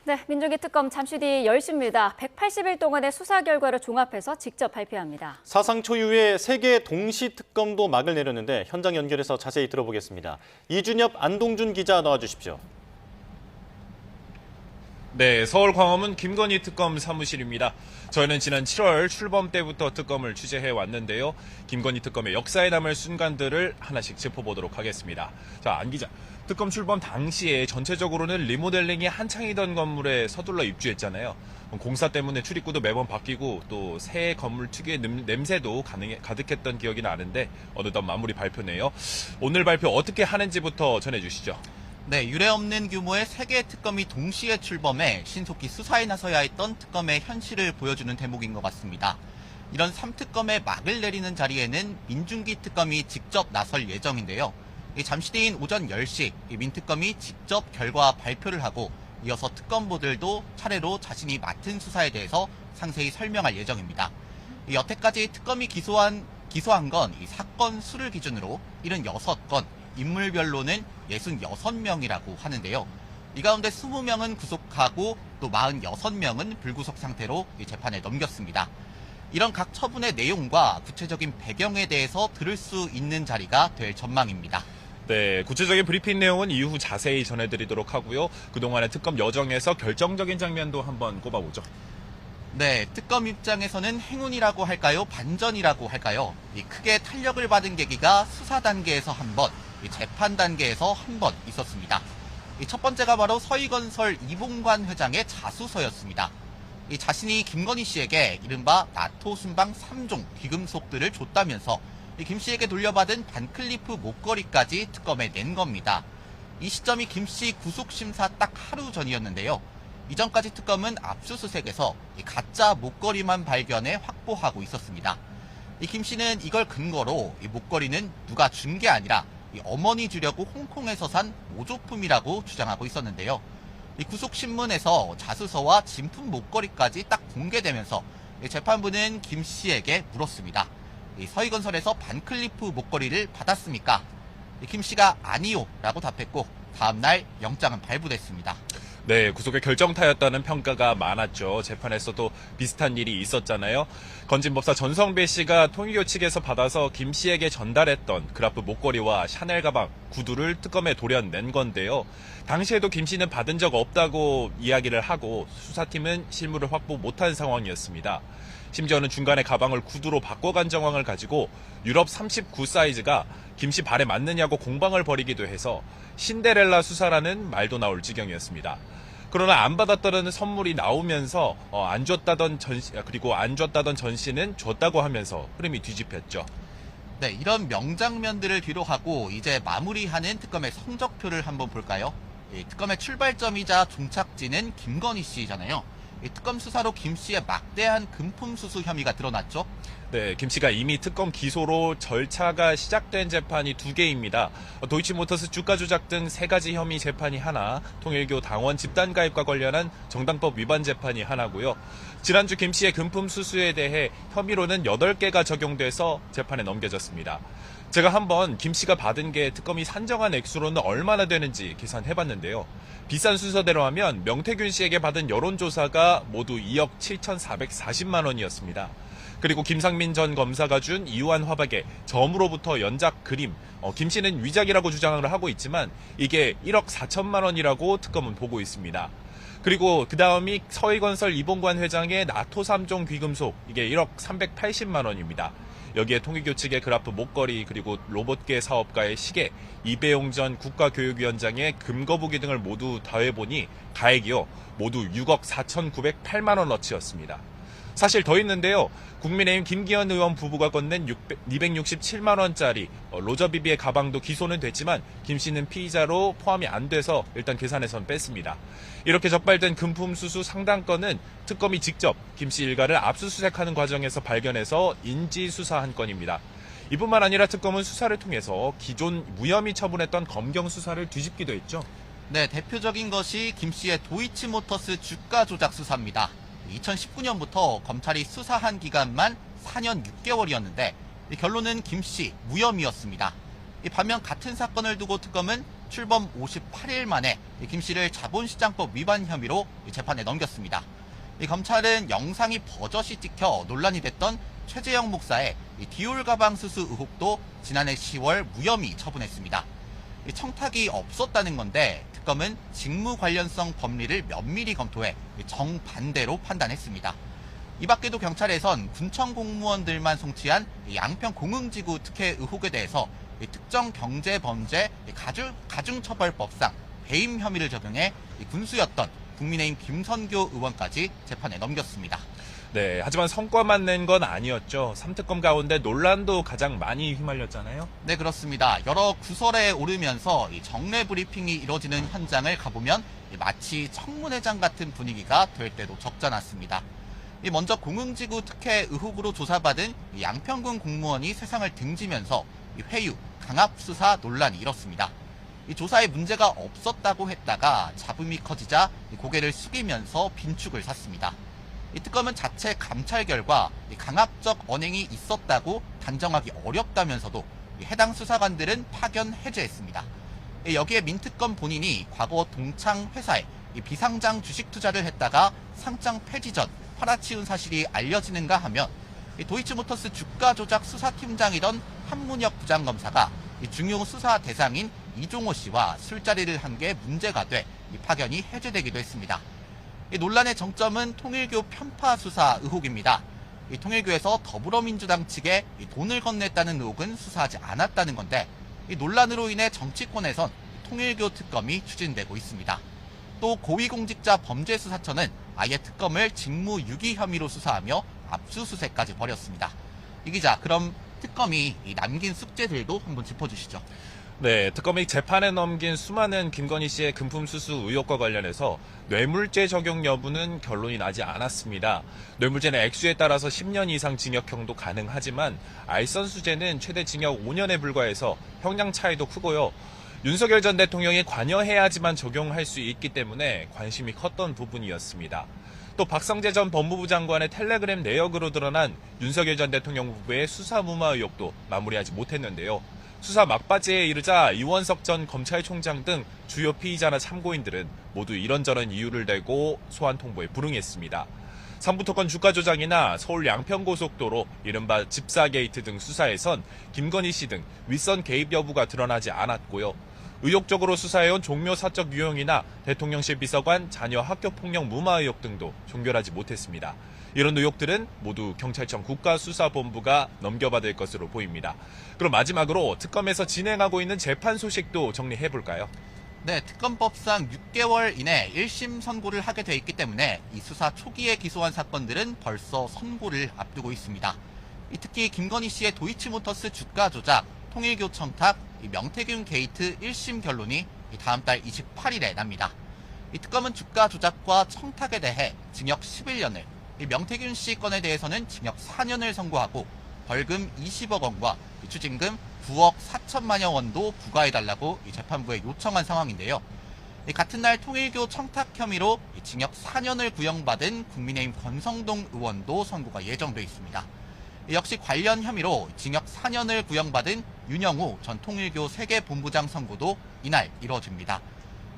네, 민중기 특검 잠시 뒤 10시입니다. 180일 동안의 수사 결과를 종합해서 직접 발표합니다. 사상 초유의 세계 동시 특검도 막을 내렸는데 현장 연결해서 자세히 들어보겠습니다. 이준엽, 안동준 기자 나와주십시오. 네, 서울 광화문 김건희 특검 사무실입니다. 저희는 지난 7월 출범 때부터 특검을 취재해 왔는데요. 김건희 특검의 역사에 남을 순간들을 하나씩 짚어보도록 하겠습니다. 자, 안 기자. 특검 출범 당시에 전체적으로는 리모델링이 한창이던 건물에 서둘러 입주했잖아요. 공사 때문에 출입구도 매번 바뀌고 또 새 건물 특유의 냄새도 가득했던 기억이 나는데 어느덧 마무리 발표네요. 오늘 발표 어떻게 하는지부터 전해주시죠. 네, 유례없는 규모의 3개의 특검이 동시에 출범해 신속히 수사에 나서야 했던 특검의 현실을 보여주는 대목인 것 같습니다. 이런 3특검의 막을 내리는 자리에는 민중기 특검이 직접 나설 예정인데요. 잠시 뒤인 오전 10시 민특검이 직접 결과 발표를 하고 이어서 특검보들도 차례로 자신이 맡은 수사에 대해서 상세히 설명할 예정입니다. 여태까지 특검이 기소한 건 이 사건 수를 기준으로 76건, 인물별로는 66명이라고 하는데요. 이 가운데 20명은 구속하고 또 46명은 불구속 상태로 재판에 넘겼습니다. 이런 각 처분의 내용과 구체적인 배경에 대해서 들을 수 있는 자리가 될 전망입니다. 네, 구체적인 브리핑 내용은 이후 자세히 전해드리도록 하고요. 그동안의 특검 여정에서 결정적인 장면도 한번 꼽아보죠. 네, 특검 입장에서는 행운이라고 할까요? 반전이라고 할까요? 크게 탄력을 받은 계기가 수사 단계에서 한 번, 재판 단계에서 한 번 있었습니다. 첫 번째가 바로 서희건설 이봉관 회장의 자수서였습니다. 자신이 김건희 씨에게 이른바 나토 순방 3종 귀금속들을 줬다면서 김 씨에게 돌려받은 반클리프 목걸이까지 특검에 낸 겁니다. 이 시점이 김 씨 구속심사 딱 하루 전이었는데요. 이전까지 특검은 압수수색에서 가짜 목걸이만 발견해 확보하고 있었습니다. 김 씨는 이걸 근거로 이 목걸이는 누가 준 게 아니라 어머니 주려고 홍콩에서 산 모조품이라고 주장하고 있었는데요. 구속신문에서 자수서와 진품 목걸이까지 딱 공개되면서 재판부는 김 씨에게 물었습니다. 서희건설에서 반클리프 목걸이를 받았습니까? 김 씨가 아니요 라고 답했고 다음날 영장은 발부됐습니다. 네, 구속의 결정타였다는 평가가 많았죠. 재판에서도 비슷한 일이 있었잖아요. 건진법사 전성배 씨가 통일교 측에서 받아서 김 씨에게 전달했던 그라프 목걸이와 샤넬 가방, 구두를 특검에 도려낸 건데요. 당시에도 김 씨는 받은 적 없다고 이야기를 하고 수사팀은 실물을 확보 못한 상황이었습니다. 심지어는 중간에 가방을 구두로 바꿔간 정황을 가지고 유럽 39 사이즈가 김 씨 발에 맞느냐고 공방을 벌이기도 해서 신데렐라 수사라는 말도 나올 지경이었습니다. 그러나 안 받았다는 선물이 나오면서 안 줬다던 전씨는 줬다고 하면서 흐름이 뒤집혔죠. 네, 이런 명장면들을 뒤로하고 이제 마무리하는 특검의 성적표를 한번 볼까요? 특검의 출발점이자 종착지는 김건희 씨잖아요. 특검 수사로 김 씨의 막대한 금품 수수 혐의가 드러났죠. 네, 김 씨가 이미 특검 기소로 절차가 시작된 재판이 2개입니다. 도이치모터스 주가 조작 등 3가지 혐의 재판이 하나, 통일교 당원 집단 가입과 관련한 정당법 위반 재판이 하나고요. 지난주 김 씨의 금품 수수에 대해 혐의로는 8개가 적용돼서 재판에 넘겨졌습니다. 제가 한번 김 씨가 받은 게 특검이 산정한 액수로는 얼마나 되는지 계산해봤는데요. 비싼 순서대로 하면 명태균 씨에게 받은 여론조사가 모두 2억 7,440만 원이었습니다. 그리고 김상민 전 검사가 준 이우한 화박의 점으로부터 연작 그림, 김 씨는 위작이라고 주장을 하고 있지만 이게 1억 4천만 원이라고 특검은 보고 있습니다. 그리고 그 다음이 서희건설 이봉관 회장의 나토 3종 귀금속, 이게 1억 380만 원입니다. 여기에 통일교 측의 그라프 목걸이, 그리고 로봇계 사업가의 시계, 이배용 전 국가교육위원장의 금거북이 등을 모두 더해보니 가액이요, 모두 6억 4,908만 원어치였습니다. 사실 더 있는데요. 국민의힘 김기현 의원 부부가 건넨 267만 원짜리 로저비비의 가방도 기소는 됐지만 김 씨는 피의자로 포함이 안 돼서 일단 계산에선 뺐습니다. 이렇게 적발된 금품 수수 상당건은 특검이 직접 김 씨 일가를 압수수색하는 과정에서 발견해서 인지수사한 건입니다. 이뿐만 아니라 특검은 수사를 통해서 기존 무혐의 처분했던 검경 수사를 뒤집기도 했죠. 네, 대표적인 것이 김 씨의 도이치모터스 주가 조작 수사입니다. 2019년부터 검찰이 수사한 기간만 4년 6개월이었는데 결론은 김 씨 무혐의였습니다. 반면 같은 사건을 두고 특검은 출범 58일 만에 김 씨를 자본시장법 위반 혐의로 재판에 넘겼습니다. 검찰은 영상이 버젓이 찍혀 논란이 됐던 최재형 목사의 디올 가방 수수 의혹도 지난해 10월 무혐의 처분했습니다. 청탁이 없었다는 건데 특검은 직무 관련성 법리를 면밀히 검토해 정반대로 판단했습니다. 이 밖에도 경찰에선 군청 공무원들만 송치한 양평 공흥지구 특혜 의혹에 대해서 특정 경제범죄 가중처벌법상 배임 혐의를 적용해 군수였던 국민의힘 김선교 의원까지 재판에 넘겼습니다. 네, 하지만 성과만 낸 건 아니었죠. 3특검 가운데 논란도 가장 많이 휘말렸잖아요. 네, 그렇습니다. 여러 구설에 오르면서 정례 브리핑이 이뤄지는 현장을 가보면 마치 청문회장 같은 분위기가 될 때도 적잖았습니다. 먼저 공흥지구 특혜 의혹으로 조사받은 양평군 공무원이 세상을 등지면서 회유, 강압수사 논란이 일었습니다. 조사에 문제가 없었다고 했다가 잡음이 커지자 고개를 숙이면서 빈축을 샀습니다. 특검은 자체 감찰 결과 강압적 언행이 있었다고 단정하기 어렵다면서도 해당 수사관들은 파견 해제했습니다. 여기에 민특검 본인이 과거 동창 회사에 비상장 주식 투자를 했다가 상장 폐지 전 팔아치운 사실이 알려지는가 하면 도이치모터스 주가 조작 수사팀장이던 한문혁 부장검사가 중요 수사 대상인 이종호 씨와 술자리를 한 게 문제가 돼 파견이 해제되기도 했습니다. 논란의 정점은 통일교 편파 수사 의혹입니다. 통일교에서 더불어민주당 측에 돈을 건넸다는 의혹은 수사하지 않았다는 건데 논란으로 인해 정치권에선 통일교 특검이 추진되고 있습니다. 또 고위공직자 범죄수사처는 아예 특검을 직무유기 혐의로 수사하며 압수수색까지 벌였습니다. 이 기자, 그럼 특검이 남긴 숙제들도 한번 짚어주시죠. 네, 특검이 재판에 넘긴 수많은 김건희 씨의 금품 수수 의혹과 관련해서 뇌물죄 적용 여부는 결론이 나지 않았습니다. 뇌물죄는 액수에 따라서 10년 이상 징역형도 가능하지만 알선수재는 최대 징역 5년에 불과해서 형량 차이도 크고요. 윤석열 전 대통령이 관여해야지만 적용할 수 있기 때문에 관심이 컸던 부분이었습니다. 또 박성재 전 법무부 장관의 텔레그램 내역으로 드러난 윤석열 전 대통령 후보의 수사 무마 의혹도 마무리하지 못했는데요. 수사 막바지에 이르자 이원석 전 검찰총장 등 주요 피의자나 참고인들은 모두 이런저런 이유를 대고 소환 통보에 불응했습니다. 삼부토건 주가 조작이나 서울 양평고속도로 이른바 집사 게이트 등 수사에선 김건희 씨 등 윗선 개입 여부가 드러나지 않았고요. 의혹적으로 수사해온 종묘 사적 유형이나 대통령실 비서관 자녀 학교폭력 무마 의혹 등도 종결하지 못했습니다. 이런 의혹들은 모두 경찰청 국가수사본부가 넘겨받을 것으로 보입니다. 그럼 마지막으로 특검에서 진행하고 있는 재판 소식도 정리해볼까요? 네, 특검법상 6개월 이내 1심 선고를 하게 돼 있기 때문에 이 수사 초기에 기소한 사건들은 벌써 선고를 앞두고 있습니다. 특히 김건희 씨의 도이치모터스 주가 조작, 통일교 청탁, 명태균 게이트 1심 결론이 다음 달 28일에 납니다. 이 특검은 주가 조작과 청탁에 대해 징역 11년을, 명태균 씨 건에 대해서는 징역 4년을 선고하고 벌금 20억 원과 추징금 9억 4천만여 원도 부과해달라고 재판부에 요청한 상황인데요. 같은 날 통일교 청탁 혐의로 징역 4년을 구형받은 국민의힘 권성동 의원도 선고가 예정돼 있습니다. 역시 관련 혐의로 징역 4년을 구형받은 윤영우 전 통일교 세계본부장 선고도 이날 이뤄집니다.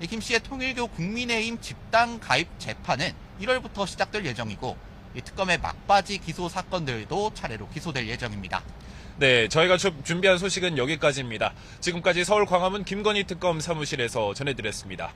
김 씨의 통일교 국민의힘 집단 가입 재판은 1월부터 시작될 예정이고 특검의 막바지 기소 사건들도 차례로 기소될 예정입니다. 네, 저희가 준비한 소식은 여기까지입니다. 지금까지 서울 광화문 김건희 특검 사무실에서 전해드렸습니다.